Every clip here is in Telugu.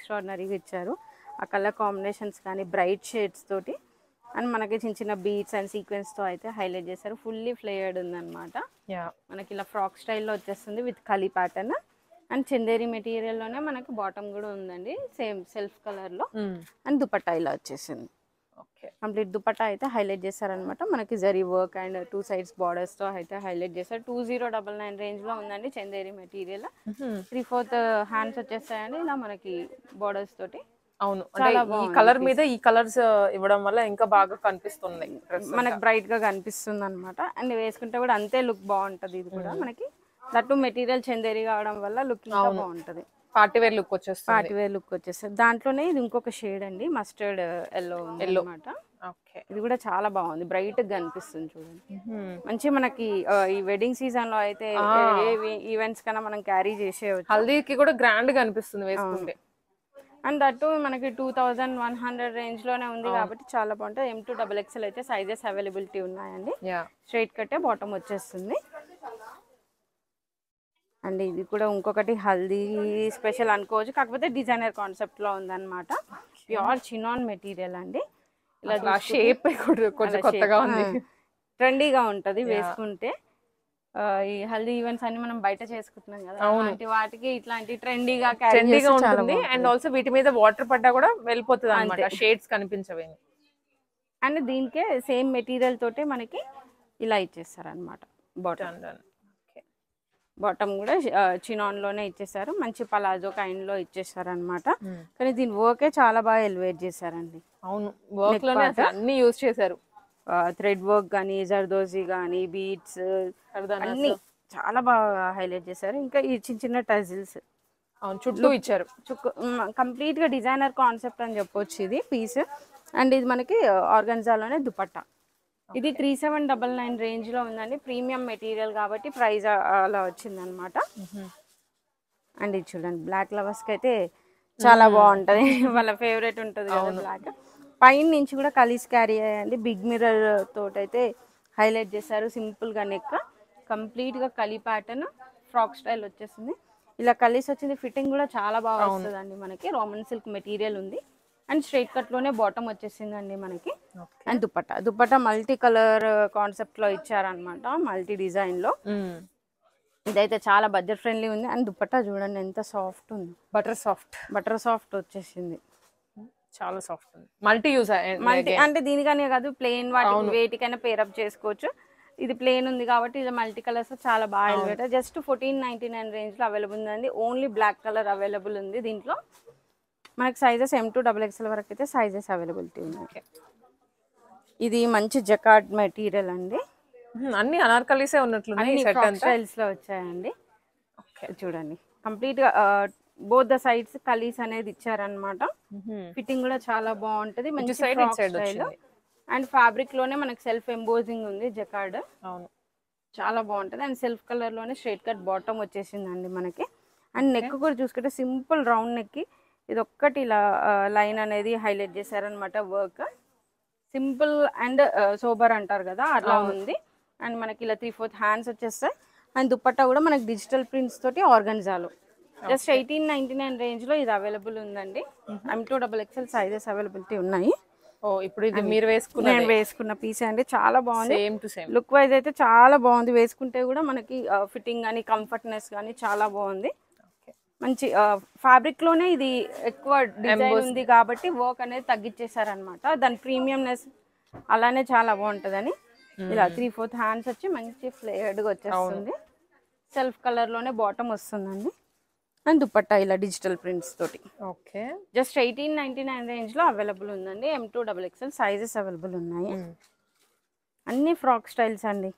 ఎక్స్ట్రాడినరీగా ఇచ్చారు. ఆ కలర్ కాంబినేషన్స్ కానీ బ్రైట్ షేడ్స్ తోటి అండ్ మనకి చిన్న చిన్న బీడ్స్ అండ్ సీక్వెన్స్తో అయితే హైలైట్ చేశారు. ఫుల్లీ ఫ్లేయర్డ్ ఉందన్నమాట. మనకి ఇలా ఫ్రాక్ స్టైల్లో వచ్చేస్తుంది విత్ కలీ ప్యాటర్న్ అండ్ చందేరి మెటీరియల్లోనే మనకి బాటమ్ కూడా ఉందండి, సేమ్ సెల్ఫ్ కలర్లో. అండ్ దుపట్టా ఇలా వచ్చేసింది. కంప్లీట్ దుపట్టా అయితే హైలైట్ చేశారనమాట. మనకి జరీ వర్క్ అండ్ 2 sides బార్డర్స్తో అయితే హైలైట్ చేశారు. 2099 రేంజ్లో ఉందండి చందేరి మెటీరియల్. 3/4 హ్యాండ్స్ వచ్చేస్తాయండి ఇలా మనకి బార్డర్స్ తోటి. అవును, ఈ కలర్ మీద ఈ కలర్స్ ఇవ్వడం వల్ల ఇంకా బాగా కనిపిస్తుంది, మనకి బ్రైట్ గా కనిపిస్తుంది అనమాట. అండ్ వేసుకుంటే కూడా అంతే లుక్ బాగుంటది. ఇది కూడా మనకి దట్టు మెటీరియల్ చందేరి కావడం వల్ల లుక్ ఇంకా బాగుంటది. పార్టీ వేర్ లుక్ వచ్చేస్తుంది. పార్టీ వేర్ లుక్ వచ్చేస్తుంది. దాంట్లోనే ఇది ఇంకొక షేడ్ అండి, మస్టర్డ్ ఎల్లో అన్నమాట. ఇది కూడా చాలా బాగుంది, బ్రైట్ గా కనిపిస్తుంది చూడండి. మంచి మనకి ఈ వెడ్డింగ్ సీజన్ లో అయితే ఈవెంట్స్ కన్నా మనం క్యారీ చేసేవచ్చు. హల్దీకి కూడా గ్రాండ్ గా అనిపిస్తుంది వేసుకుంటే. అండ్ దట్టు మనకి 2100 రేంజ్ లోనే ఉంది కాబట్టి చాలా బాగుంటుంది. M2 XXL అయితే సైజెస్ అవైలబిలిటీ ఉన్నాయండి. స్ట్రైట్ కట్టే బాటమ్ వచ్చేస్తుంది. అండ్ ఇది కూడా ఇంకొకటి హల్దీ స్పెషల్ అనుకోవచ్చు, కాకపోతే డిజైనర్ కాన్సెప్ట్ లో ఉందన్నమాట. ప్యూర్ చినాన్ మెటీరియల్ అండి. ఇలా షేప్ కొంచెం కొత్తగా ఉంది, ట్రెండీగా ఉంటది వేసుకుంటే. ఈ హల్దీ ఈవెంట్స్ అన్ని మనం బయట చేసుకుంటున్నాం కదా, అలాంటి వాటికి ఇట్లాంటి ట్రెండీగా ఉంటుంది. అండ్ ఆల్సో వీటి మీద వాటర్ పడ్డా కూడా వెళ్ళిపోతుంది అన్నమాట, షేడ్స్ కనిపించవేమి. అండ్ దీనికే సేమ్ మెటీరియల్ తోటే మనకి ఇలా ఇచ్చేస్తారు అనమాట. బాటమ్ కూడా చినాన్ లోనే ఇచ్చేసారు, మంచి పలాజో కైండ్ లో ఇచ్చేసారు అనమాట. కానీ దీని వర్కే చాలా బాగా ఎలివేట్ చేశారండి. అవును, వర్క్ లోనే అన్ని యూజ్ చేశారు. థ్రెడ్ వర్క్ కానీ, జర్దోజీ కానీ, బీడ్స్ అన్ని చాలా బాగా హైలైట్ చేశారు. ఇంకా ఈ చిన్న చిన్న టజిల్స్ చుట్టూ ఇచ్చారు. కంప్లీట్ గా డిజైనర్ కాన్సెప్ట్ అని చెప్పొచ్చు ఇది పీస్. అండ్ ఇది మనకి ఆర్గన్జాలోనే దుపట్టా. ఇది 3799 రేంజ్ లో ఉందండి. ప్రీమియం మెటీరియల్ కాబట్టి ప్రైస్ అలా వచ్చింది అనమాట. అండ్ ఇది చూడండి, బ్లాక్ లవర్స్ కి అయితే చాలా బాగుంటది, వాళ్ళ ఫేవరెట్ ఉంటుంది కదా బ్లాక్. పైన నుంచి కూడా కలీస్ క్యారీ అయ్యండి, బిగ్ మిర్రర్ తోటి అయితే హైలైట్ చేశారు. సింపుల్ గా నెక్, కంప్లీట్ గా కలీ ప్యాటర్న్ ఫ్రాక్ స్టైల్ వచ్చేసింది. ఇలా కలీస్ వచ్చింది. ఫిట్టింగ్ కూడా చాలా బాగా వస్తుంది అండి మనకి. రోమన్ సిల్క్ మెటీరియల్ ఉంది అండ్ స్ట్రైట్ కట్ లోనే బాటమ్ వచ్చేసిందండి మనకి. And dupatta multi colour concept లో ఇచ్చారనమాట, మల్టీ డిజైన్ లో. ఇదైతే చాలా బడ్జెట్ ఫ్రెండ్లీ ఉంది. అండ్ దుపట్టా చూడండి ఎంత సాఫ్ట్ ఉంది, బటర్ సాఫ్ట్ వచ్చేసింది, చాలా సాఫ్ట్ ఉంది. మల్టీ యూజ్ అంటే దీనికనే కాదు, ప్లెయిన్ వాటికి వేటికైనా పేరప్ చేసుకోవచ్చు. ఇది ప్లెయిన్ ఉంది కాబట్టి ఇది మల్టీ కలర్స్ చాలా బాగా ఎలివేట్. జస్ట్ 1499 రేంజ్ లో అవైలబుల్ ఉందండి. ఓన్లీ బ్లాక్ కలర్ అవైలబుల్ ఉంది దీంట్లో. మనకి సైజెస్ M2 XXL వరకు అయితే సైజెస్ అవైలబిలిటీ ఉన్నాయి. ఇది మంచి జకార్డ్ మెటీరియల్ అండి, అన్ని అనార్కలీసే ఉన్నట్లున్నాయి, స్టైల్స్ లో వచ్చాయండి. చూడండి కంప్లీట్ గా బోత్ ద సైడ్స్ కలీస్ అనేది ఇచ్చారనమాట. ఫిట్టింగ్ కూడా చాలా బాగుంటది, మంచి ఫ్రాక్ స్టైల్. అండ్ ఫ్యాబ్రిక్ లోనే మనకి సెల్ఫ్ ఎంబోజింగ్ ఉంది జకార్డ్. అవును, చాలా బాగుంటది. అండ్ సెల్ఫ్ కలర్ లోనే స్ట్రైట్ కట్ బాటమ్ వచ్చేసిందండి మనకి. అండ్ నెక్ కూడా చూసుకుంటే సింపుల్ రౌండ్ నెక్ కి ఇది ఒక్కటి ఇలా లైన్ అనేది హైలైట్ చేశారనమాట. వర్క్ సింపుల్ అండ్ సోబర్ అంటారు కదా, అట్లా ఉంది. అండ్ మనకి ఇలా 3/4 హ్యాండ్స్ వచ్చేస్తాయి. అండ్ దుపట్టా కూడా మనకి డిజిటల్ ప్రింట్స్ తోటి ఆర్గన్జాలో. జస్ట్ 1899 రేంజ్ లో ఇది అవైలబుల్ ఉందండి. M2 XXL సైజెస్ అవైలబిలిటీ ఉన్నాయి. ఇప్పుడు ఇది మీరు నేను వేసుకున్న పీస్ అండి, చాలా బాగుంది. Same to same look wise అయితే చాలా బాగుంది. వేసుకుంటే కూడా మనకి ఫిట్టింగ్ కానీ కంఫర్ట్నెస్ కానీ చాలా బాగుంది. మంచి ఫ్యాబ్రిక్ లోనే ఇది ఎక్కువ డిజైన్ ఉంది కాబట్టి వర్క్ అనేది తగ్గించేసారనమాట. దాని ప్రీమియంనెస్ అలానే చాలా బాగుంటుందని ఇలా 3/4 హ్యాండ్స్ వచ్చి మంచి ఫ్లేయర్డ్ గా వచ్చేస్తుంది. సెల్ఫ్ కలర్ లోనే బాటమ్ వస్తుందండి. అండ్ దుపట్టా ఇలా డిజిటల్ ప్రింట్స్ తోటి. జస్ట్ 1899 రేంజ్ లో అవైలబుల్ ఉందండి. M2 XXL సైజెస్ అవైలబుల్ ఉన్నాయి. అన్ని ఫ్రాక్ స్టైల్స్ అండి.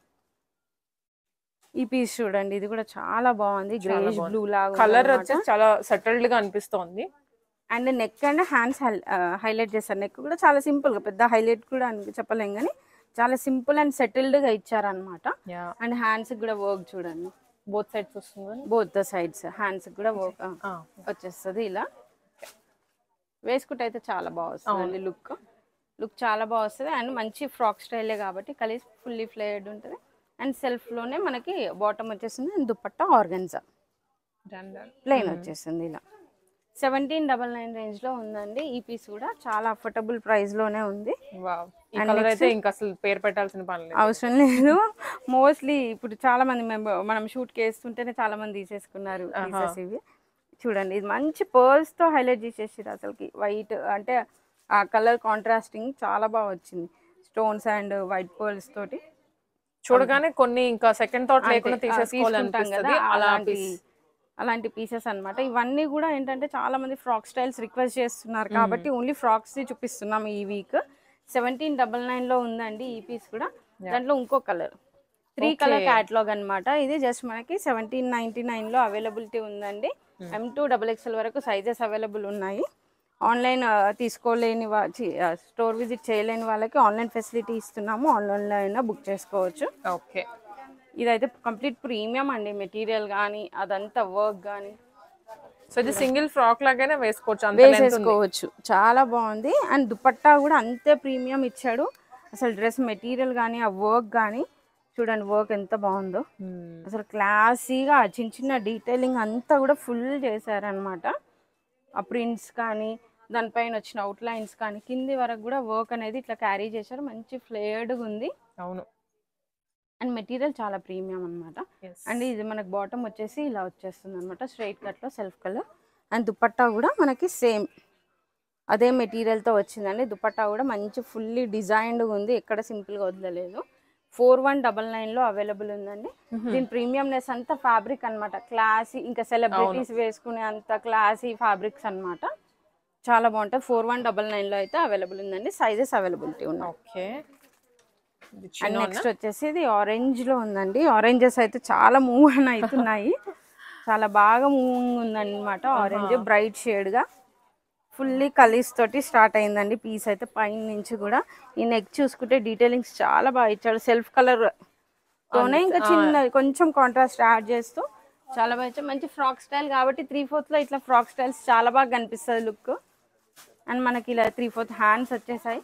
ఈ పీస్ చూడండి, ఇది కూడా చాలా బాగుంది, గ్రేష్ బ్లూ లాగా కలర్ వచ్చేసి చాలా సెటిల్డ్ గా అనిపిస్తోంది. And neck and hands highlight చేస్తారు. నెక్ కూడా చాలా సింపుల్ గా, పెద్ద హైలైట్ కూడా చెప్పలేం కానీ చాలా సింపుల్ అండ్ సెటిల్డ్ గా ఇచ్చారనమాట. అండ్ హ్యాండ్స్ కూడా వర్క్ చూడండి, బోత్ సైడ్స్ వస్తుంది, బోత్ ద సైడ్స్ హ్యాండ్స్ కూడా వర్క్ వచ్చేస్తుంది. ఇలా వేసుకుంటే అయితే చాలా బాగా వస్తుంది, లుక్ చాలా బాగా వస్తుంది. అండ్ మంచి ఫ్రాక్ స్టైలే కాబట్టి కలిసి ఫుల్లీ ఫ్లేయర్డ్ ఉంటుంది. అండ్ సెల్ఫ్ లోనే మనకి బాటమ్ వచ్చేసింది. అండ్ దుపట్టా ఆర్గన్జా ప్లెయిన్ వచ్చేసింది. ఇలా 1799 రేంజ్ లో ఉందండి. ఈ పీస్ కూడా చాలా అఫోర్డబుల్ ప్రైస్ లోనే ఉంది. వావ్, ఈ కలర్ అయితే ఇంకా అసలు పేరు పెట్టాల్సిన పని లేదు. అవసరం లేదు. మోస్ట్లీ ఇప్పుడు చాలా మంది మనం షూట్ చేస్తుంటేనే చాలా మంది తీసేసుకున్నారు పీసెస్ ఇవి. చూడండి, ఇది మంచి పర్ల్స్ తో హైలైట్ చేసేసారు. అసలుకి వైట్ అంటే ఆ కలర్ కాంట్రాస్టింగ్ చాలా బాగా వచ్చింది. స్టోన్స్ అండ్ వైట్ పర్ల్స్ తోటి చూడగానే కొన్ని ఇంకా సెకండ్ థాట్ లేకుండా తీసేసుకోవాలనిపిస్తుంది. అలాంటి పీసెస్ అన్నమాట. ఇవన్నీ కూడా ఏంటంటే చాలా మంది ఫ్రాక్ స్టైల్స్ రిక్వెస్ట్ చేస్తున్నారు కాబట్టి ఓన్లీ ఫ్రాక్స్ చూపిస్తున్నాం ఈ వీక్. 1799 లో ఉందండి ఈ పీస్ కూడా. దాంట్లో ఇంకో కలర్ 3 కలర్ క్యాటలాగ్ అన్నమాట. ఇది జస్ట్ మనకి 1799 లో అవైలబిలిటీ ఉందండి. M2XXL వరకు సైజెస్ అవైలబుల్ ఉన్నాయి. ఆన్లైన్ తీసుకోలేని స్టోర్ విజిట్ చేయలేని వాళ్ళకి ఆన్లైన్ ఫెసిలిటీ ఇస్తున్నాము. ఆన్లైన్లో అయినా బుక్ చేసుకోవచ్చు. ఓకే, ఇదైతే కంప్లీట్ ప్రీమియం అండి. మెటీరియల్ కానీ అదంతా వర్క్ కానీ. సో ఇది సింగిల్ ఫ్రాక్ లాగానే వేసేసుకోవచ్చు. చాలా బాగుంది. అండ్ దుపట్టా కూడా అంతే ప్రీమియం ఇచ్చాడు. అసలు డ్రెస్ మెటీరియల్ కానీ ఆ వర్క్ కానీ చూడండి, వర్క్ ఎంత బాగుందో. అసలు క్లాసీగా చిన్న చిన్న డీటెయిలింగ్ అంతా కూడా ఫుల్ చేశారనమాట. ఆ ప్రింట్స్ కానీ దానిపైన వచ్చిన అవుట్ లైన్స్ కానీ కింది వరకు కూడా వర్క్ అనేది ఇట్లా క్యారీ చేశారు. మంచి ఫ్లేయర్డ్గా ఉంది. అవును, అండ్ మెటీరియల్ చాలా ప్రీమియం అనమాట. అండ్ ఇది మనకు బాటమ్ వచ్చేసి ఇలా వచ్చేస్తుంది అనమాట, స్ట్రైట్ కట్లో సెల్ఫ్ కలర్. అండ్ దుపట్టా కూడా మనకి సేమ్ అదే మెటీరియల్తో వచ్చిందండి. దుపట్టా కూడా మంచి ఫుల్లీ డిజైన్డ్గా ఉంది, ఎక్కడ సింపుల్గా వదలలేదు. 4199 లో అవైలబుల్ ఉందండి. దీని ప్రీమియంనెస్ అంతా ఫ్యాబ్రిక్ అనమాట, క్లాసీ, ఇంకా సెలబ్రిటీస్ వేసుకునే అంత క్లాసీ ఫ్యాబ్రిక్స్ అనమాట. చాలా బాగుంటుంది. 4199 లో అయితే అవైలబుల్ ఉందండి. సైజెస్ అవైలబిలిటీ ఉన్నాయి. ఓకే, అండ్ నెక్స్ట్ వచ్చేసి ఇది ఆరెంజ్ లో ఉందండి. ఆరెంజెస్ అయితే చాలా మూవ్ అని అవుతున్నాయి. చాలా బాగా మూవింగ్ ఉందన్నమాట. ఆరెంజ్ బ్రైట్ షేడ్ గా ఫుల్లీ కలీస్ తోటి స్టార్ట్ అయిందండి పీస్ అయితే. పైన నుంచి కూడా ఈ నెక్ చూసుకుంటే డీటెయిలింగ్స్ చాలా బాగా ఇచ్చాడు. సెల్ఫ్ కలర్ తోనే ఇంకా చిన్న కొంచెం కాంట్రాస్ట్ యాడ్ చేస్తూ చాలా బాగా ఇచ్చాడు. మంచి ఫ్రాక్ స్టైల్ కాబట్టి 3/4 లో ఇట్లా ఫ్రాక్ స్టైల్స్ చాలా బాగా కనిపిస్తుంది లుక్. అండ్ మనకి ఇలా 3/4 హ్యాండ్స్ వచ్చేసాయి.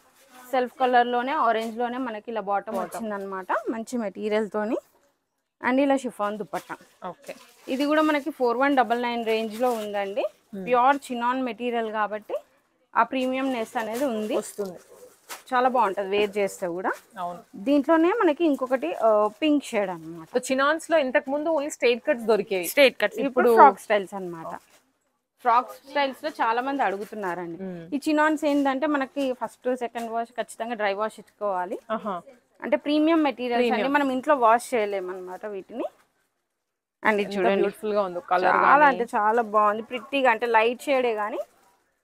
సెల్ఫ్ కలర్ లోనే ఆరెంజ్ లోనే మనకి ఇలా బాటమ్ వచ్చింది అనమాట, మంచి మెటీరియల్ తోని. అండ్ ఇలా షిఫాన్ దుపట్టా. ఓకే, ఇది కూడా మనకి 4199 రేంజ్ లో ఉందండి. ప్యూర్ చినాన్ మెటీరియల్ కాబట్టి ఆ ప్రీమియం నెస్ అనేది ఉంది, వస్తుంది. చాలా బాగుంటది వేర్ చేస్తే కూడా. అవును, దీంట్లోనే మనకి ఇంకొకటి పింక్ షేడ్ అనమాట. సో చినాన్స్ లో ఇంతకు ముందు ఓన్లీ స్ట్రైట్ కట్స్ దొరికేవి. స్ట్రైట్ కట్స్ ఇప్పుడు ఫ్రాక్ స్టైల్స్ అనమాట. ఫ్రాక్ స్టైల్స్ లో చాలా మంది అడుగుతున్నారండి. ఈ చినాన్స్ ఏంటంటే మనకి ఫస్ట్ సెకండ్ వాష్ ఖచ్చితంగా డ్రై వాష్ ఇచ్చుకోవాలి. అంటే ప్రీమియం మెటీరియల్స్ అండి, మనం ఇంట్లో వాష్ చేయలేమన్నమాట వీటిని. అండ్ ఇది చూడండి, బ్యూటిఫుల్ గా ఉంది కలర్. చాలా అంటే చాలా బాగుంది, ప్రిట్టీగా. అంటే లైట్ షేడే కానీ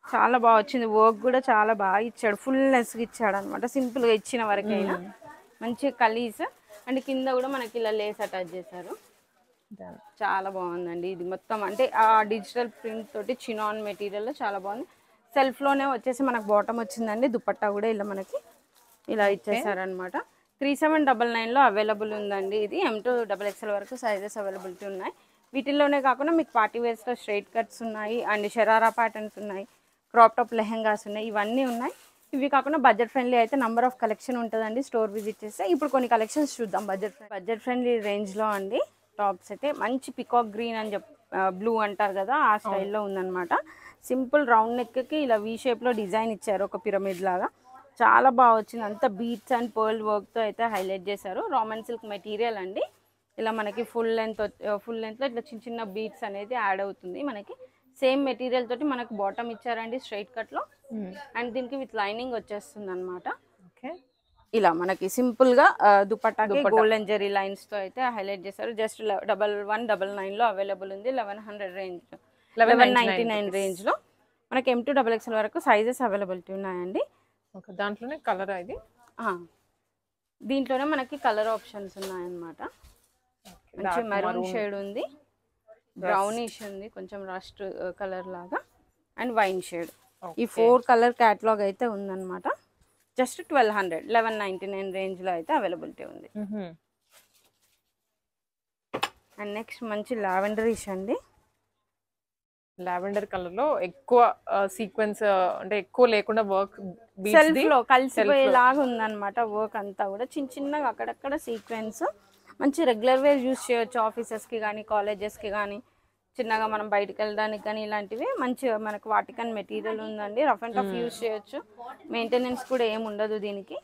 చాలా బాగా వచ్చింది. వర్క్ కూడా చాలా బాగా ఇచ్చాడు, ఫుల్నెస్ ఇచ్చాడు అనమాట. సింపుల్ గా ఇచ్చిన వరకైనా మంచి కలీస్. అండ్ కింద కూడా మనకి ఇలా లేస్ అటాచ్ చేశారు. చాలా బాగుందండి. ఇది మొత్తం అంటే ఆ డిజిటల్ ప్రింట్ తోటి చినాన్ మెటీరియల్ చాలా బాగుంది. సెల్ఫ్ లోనే వచ్చేసి మనకు బాటమ్ వచ్చిందండి. దుపట్టా కూడా ఇలా మనకి ఇలా ఇచ్చేసారనమాట. 3799 లో అవైలబుల్ ఉందండి. ఇది M2XXL వరకు సైజెస్ అవైలబిలిటీ ఉన్నాయి. వీటిల్లోనే కాకుండా మీకు పార్టీ వేర్స్ లో స్ట్రైట్ కట్స్ ఉన్నాయి, అండ్ షరారా ప్యాటర్న్స్ ఉన్నాయి, క్రాప్ టాప్ లెహెంగాస్ ఉన్నాయి, ఇవన్నీ ఉన్నాయి. ఇవి కాకుండా బడ్జెట్ ఫ్రెండ్లీ అయితే నంబర్ ఆఫ్ కలెక్షన్ ఉంటుందండి స్టోర్ విజిట్ చేస్తే. ఇప్పుడు కొన్ని కలెక్షన్స్ చూద్దాం బడ్జెట్ ఫ్రెండ్లీ రేంజ్ లో అండి. టాప్స్ అయితే మంచి పికాక్ గ్రీన్ అని బ్లూ అంటారు కదా, ఆ స్టైల్లో ఉందన్నమాట. సింపుల్ రౌండ్ నెక్ కి ఇలా వీ షేప్ లో డిజైన్ ఇచ్చారు, ఒక పిరమిడ్ లాగా. చాలా బాగా వచ్చింది. అంతా బీట్స్ అండ్ పర్ల్ వర్క్ తో అయితే హైలైట్ చేశారు. రామన్ సిల్క్ మెటీరియల్ అండి. ఇలా మనకి ఫుల్ లెంత్ లో ఇట్లా చిన్న చిన్న బీట్స్ అనేది యాడ్ అవుతుంది. మనకి సేమ్ మెటీరియల్ తోటి మనకు బాటమ్ ఇచ్చారండి స్ట్రైట్ కట్ లో. అండ్ దీనికి విత్ లైనింగ్ వచ్చేస్తుంది అనమాట. ఇలా మనకి సింపుల్ గా దుపట్టాకి గోల్డెన్ జెరీ లైన్స్ తో అయితే హైలైట్ చేశారు. జస్ట్ 1199 లో అవైలబుల్ ఉంది. 1100 రేంజ్ 1199 రేంజ్ లో మనకి M2XXL వరకు సైజెస్ అవైలబిలిటీ ఉన్నాయండి. దాంట్లోనే కలర్ ఇది. దీంట్లోనే మనకి కలర్ ఆప్షన్స్ ఉన్నాయన్నమాట. మంచి మెరూన్ షేడ్ ఉంది, బ్రౌనిష్ ఉంది, కొంచెం రస్ట్ కలర్ లాగా, అండ్ వైన్ షేడ్. ఈ 4 కలర్ క్యాటలాగ్ అయితే ఉందన్నమాట. జస్ట్ 1199 రేంజ్ లో అయితే అవైలబిలిటీ ఉంది. అండ్ నెక్స్ట్ మంచి లావెండరిష్ అండి. లావెండర్ కలర్ లో ఎక్కువ సీక్వెన్స్ అంటే ఎక్కువ లేకుండా వర్క్ సెల్ఫ్ లో కలిసిపోయేలాగా ఉందన్నమాట. వర్క్ అంతా కూడా చిన్న చిన్నగా అక్కడక్కడ సీక్వెన్స్. మంచి రెగ్యులర్ వేర్ యూస్ చేయొచ్చు, ఆఫీసెస్ కి కానీ కాలేజెస్ కి కానీ. చిన్నగా మనం బయటకు వెళ్ళడానికి కానీ ఇలాంటివి మంచిగా మనకు వాటికన్ మెటీరియల్ ఉందండి. రఫ్ అండ్ టఫ్ యూస్ చేయొచ్చు, మెయింటెనెన్స్ కూడా ఏమి ఉండదు దీనికి.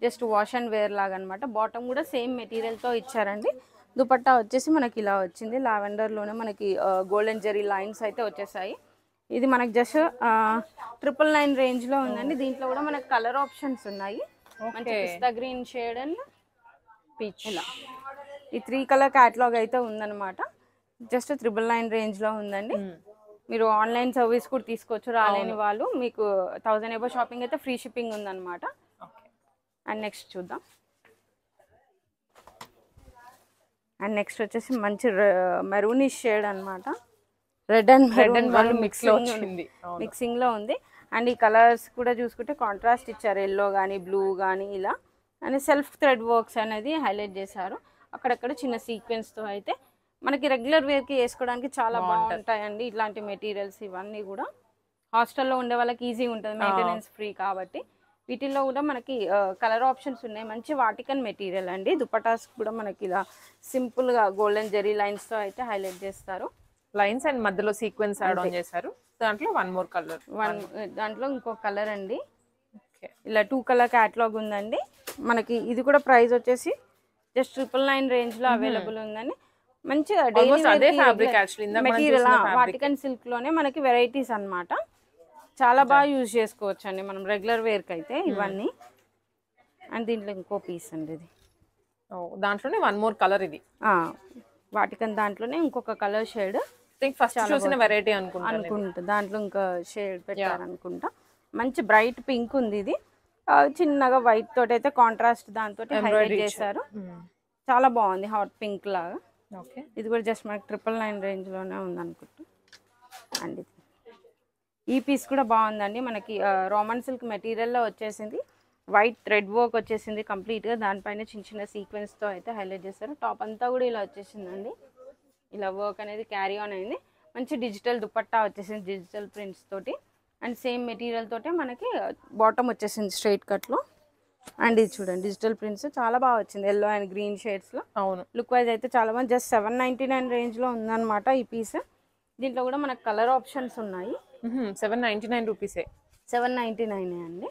జస్ట్ వాష్ అండ్ వేర్ లాగా అనమాట. బాటమ్ కూడా సేమ్ మెటీరియల్తో ఇచ్చారండి. దుపట్టా వచ్చేసి మనకి ఇలా వచ్చింది. లావెండర్లోనే మనకి గోల్డెన్ జెరీ లైన్స్ అయితే వచ్చేసాయి. ఇది మనకి జస్ట్ 999 రేంజ్లో ఉందండి. దీంట్లో కూడా మనకి కలర్ ఆప్షన్స్ ఉన్నాయి. మంచి పిస్తా గ్రీన్ షేడ్ అండ్ పీచ్, ఇలా ఈ 3 కలర్ క్యాటలాగ్ అయితే ఉందన్నమాట. జస్ట్ 999 రేంజ్లో ఉందండి. మీరు ఆన్లైన్ సర్వీస్ కూడా తీసుకోవచ్చు. రాలేని వాళ్ళు మీకు 1000 ఎబో షాపింగ్ అయితే ఫ్రీ షిప్పింగ్ ఉందన్నమాట. అండ్ నెక్స్ట్ చూద్దాం. అండ్ నెక్స్ట్ వచ్చేసి మంచి మెరూనిష్ షేడ్ అనమాట. రెడ్ అండ్ మెరూన్ మిక్సింగ్లో ఉంది. అండ్ ఈ కలర్స్ కూడా చూసుకుంటే కాంట్రాస్ట్ ఇచ్చారు, ఎల్లో కానీ బ్లూ కానీ ఇలా. అండ్ సెల్ఫ్ థ్రెడ్ వర్క్స్ అనేది హైలైట్ చేశారు. అక్కడక్కడ చిన్న సీక్వెన్స్తో అయితే మనకి రెగ్యులర్ వేర్కి వేసుకోవడానికి చాలా బాగుంటాయండి ఇట్లాంటి మెటీరియల్స్. ఇవన్నీ కూడా హాస్టల్లో ఉండే వాళ్ళకి ఈజీ ఉంటుంది, మెయింటెనెన్స్ ఫ్రీ కాబట్టి. వీటిల్లో కూడా మనకి కలర్ ఆప్షన్స్ ఉన్నాయి. మంచి వాటికన్ మెటీరియల్ అండి. దుపటాస్ కూడా మనకి ఇలా సింపుల్గా గోల్డెన్ జెరీ లైన్స్తో అయితే హైలైట్ చేస్తారు. లైన్స్ అండ్ మధ్యలో సీక్వెన్స్ యాడ్ ఆన్ చేశారు. దాంట్లో వన్ మోర్ కలర్, దాంట్లో ఇంకో కలర్ అండి. ఇలా 2 కలర్ క్యాటలాగ్ ఉందండి మనకి. ఇది కూడా ప్రైస్ వచ్చేసి జస్ట్ 999 రేంజ్లో అవైలబుల్ ఉందండి. మంచిగా మెటీరియల్ వాటికన్ సిల్క్ లోనే మనకి వెరైటీస్ అన్నమాట. చాలా బాగా యూజ్ చేసుకోవచ్చు అండి మనం రెగ్యులర్ వేర్కి అయితే ఇవన్నీ. అండ్ దీంట్లో ఇంకో పీస్ అండి ఇది. దాంట్లోనే వన్ మోర్ కలర్, ఇది వాటికన్ దాంట్లోనే ఇంకొక కలర్ షేడ్. ఫస్ట్ చూసిన వెరైటీ అనుకుంటా. దాంట్లో ఇంకా షేడ్ పెట్టారనుకుంటా. మంచి బ్రైట్ పింక్ ఉంది ఇది. చిన్నగా వైట్ తోటి అయితే కాంట్రాస్ట్ దాంతో హైలైట్ చేశారు. చాలా బాగుంది, హాట్ పింక్ లాగా. ఇది కూడా జస్ట్ మనకి 999 రేంజ్లోనే ఉంది అనుకుంటా. అండ్ ఈ పీస్ కూడా బాగుందండి. మనకి రోమన్ సిల్క్ మెటీరియల్లో వచ్చేసింది. వైట్ థ్రెడ్ వర్క్ వచ్చేసింది కంప్లీట్గా. దానిపైన చిన్న చిన్న సీక్వెన్స్తో అయితే హైలైట్ చేశారు. టాప్ అంతా కూడా ఇలా వచ్చేసిందండి. ఇలా వర్క్ అనేది క్యారీ ఆన్ అయింది. మంచి డిజిటల్ దుపట్టా వచ్చేసింది డిజిటల్ ప్రింట్స్ తోటి. అండ్ సేమ్ మెటీరియల్ తోటే మనకి బాటమ్ వచ్చేసింది స్ట్రైట్ కట్లో. అండ్ ఇది చూడండి డిజిటల్ ప్రింట్స్ చాలా బాగా వచ్చింది, ఎల్లో అండ్ గ్రీన్ షేడ్స్లో. అవును, లుక్ వైజ్ అయితే చాలా బాగుంది. జస్ట్ 799 రేంజ్లో ఉందన్నమాట ఈ పీస్. దీంట్లో కూడా మనకు కలర్ ఆప్షన్స్ ఉన్నాయి. 799 రూపీసే. 799 అండి.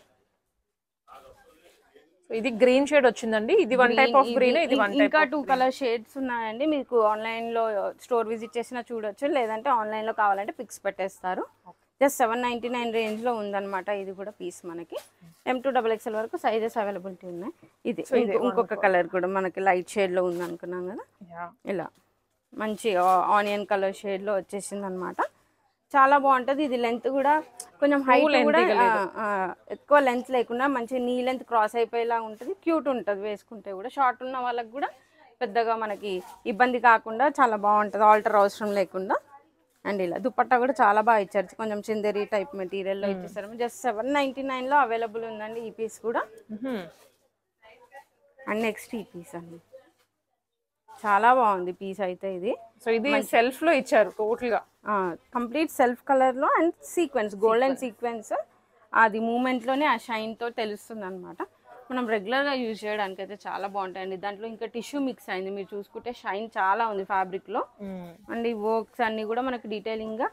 ఇది గ్రీన్ షేడ్ వచ్చిందండి. ఇది వన్ టైప్ ఆఫ్ గ్రీన్, ఇది వన్ టైప్. ఇంకా 2 కలర్ షేడ్స్ ఉన్నాయండి. మీకు ఆన్లైన్లో స్టోర్ విజిట్ చేసినా చూడొచ్చు, లేదంటే ఆన్లైన్లో కావాలంటే పిక్స్ పెట్టేస్తారు. జస్ట్ 799 రేంజ్లో ఉందన్నమాట. ఇది కూడా పీస్ మనకి M2XXL వరకు సైజెస్ అవైలబిలిటీ ఉన్నాయి. ఇది ఇంకొక కలర్ కూడా మనకి లైట్ షేడ్లో ఉంది అనుకున్నాం కదా, ఇలా మంచి ఆనియన్ కలర్ షేడ్లో వచ్చేసింది అనమాట. చాలా బాగుంటుంది. ఇది లెంత్ కూడా కొంచెం హైట్ కూడా ఎక్కువ లెంత్ లేకుండా మంచి నీ లెంత్ క్రాస్ అయిపోయేలా ఉంటుంది. క్యూట్ ఉంటుంది వేసుకుంటే కూడా. షార్ట్ ఉన్న వాళ్ళకి కూడా పెద్దగా మనకి ఇబ్బంది కాకుండా చాలా బాగుంటుంది, ఆల్టర్ అవసరం లేకుండా. అండ్ ఇలా దుపట్టా కూడా చాలా బాగా ఇచ్చారు, కొంచెం చిందేరి టైప్ మెటీరియల్లో ఇచ్చేసారు. జస్ట్ 799లో అవైలబుల్ ఉందండి ఈ పీస్ కూడా. అండ్ నెక్స్ట్ ఈ పీస్ అండి, చాలా బాగుంది పీస్ అయితే ఇది. సో ఇది సెల్ఫ్ లో ఇచ్చారు టోటల్ గా, కంప్లీట్ సెల్ఫ్ కలర్ లో అండ్ సీక్వెన్స్, గోల్డెన్ సీక్వెన్స్. అది మూమెంట్ లోనే ఆ షైన్ తో తెలుస్తుంది అనమాట. మనం రెగ్యులర్ గా యూజ్ చేయడానికి అయితే చాలా బాగుంటాయండి. దాంట్లో ఇంకా టిష్యూ మిక్స్ అయింది, మీరు చూసుకుంటే షైన్ చాలా ఉంది ఫ్యాబ్రిక్ లో. అండ్ ఈ వర్క్స్ అన్ని కూడా మనకి డీటెయిలింగ్ గా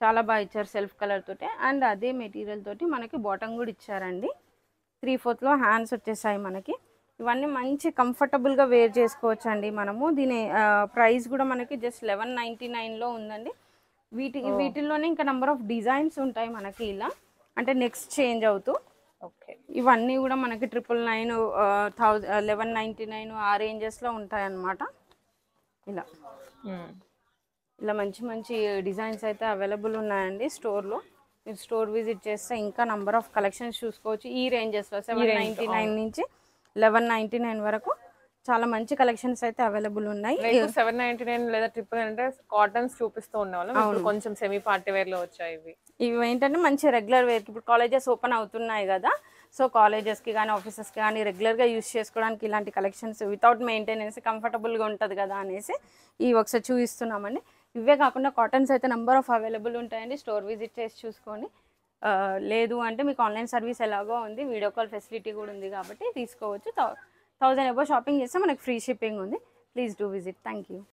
చాలా బాగా ఇచ్చారు సెల్ఫ్ కలర్ తోటి. అండ్ అదే మెటీరియల్ తోటి మనకి బాటమ్ కూడా ఇచ్చారండి. 3/4 లో హ్యాండ్స్ వచ్చేసాయి మనకి. ఇవన్నీ మంచి కంఫర్టబుల్గా వేర్ చేసుకోవచ్చు అండి మనము. దీని ప్రైస్ కూడా మనకి జస్ట్ 1199లో ఉందండి. వీటిల్లోనే ఇంకా నెంబర్ ఆఫ్ డిజైన్స్ ఉంటాయి మనకి, ఇలా అంటే నెక్స్ట్ చేంజ్ అవుతూ. ఇవన్నీ కూడా మనకి 999, 1199 ఆ రేంజెస్లో ఉంటాయి అన్నమాట. ఇలా ఇలా మంచి మంచి డిజైన్స్ అయితే అవైలబుల్ ఉన్నాయండి స్టోర్లో. మీరు స్టోర్ విజిట్ చేస్తే ఇంకా నెంబర్ ఆఫ్ కలెక్షన్స్ చూసుకోవచ్చు. ఈ రేంజెస్లో 799 నుంచి 1199 వరకు చాలా మంచి కలెక్షన్స్ అయితే అవైలబుల్ ఉన్నాయి. 799 లేదా 999 అంటే కాటన్స్ చూపిస్తూ ఉండేవాళ్ళం, కొంచెం సెమీ పార్టీ వేర్ లో వచ్చాయి ఇవి. ఇవి ఏంటంటే మంచి రెగ్యులర్ వేర్. ఇప్పుడు కాలేజెస్ ఓపెన్ అవుతున్నాయి కదా, సో కాలేజెస్కి కానీ ఆఫీసెస్కి కానీ రెగ్యులర్గా యూస్ చేసుకోవడానికి ఇలాంటి కలెక్షన్స్ వితౌట్ మెయింటెనెన్స్ కంఫర్టబుల్గా ఉంటుంది కదా అనేసి ఈ ఒకసారి చూపిస్తున్నామండి. ఇవే కాకుండా కాటన్స్ అయితే నెంబర్ ఆఫ్ అవైలబుల్ ఉంటాయండి. స్టోర్ విజిట్ చేసి చూసుకోండి. లేదు అంటే మీకు ఆన్లైన్ సర్వీస్ ఎలాగో ఉంది, వీడియో కాల్ ఫెసిలిటీ కూడా ఉంది కాబట్టి తీసుకోవచ్చు. 1000 అబోవ్ షాపింగ్ చేస్తే మనకి ఫ్రీ షిప్పింగ్ ఉంది. Please do visit. Thank you.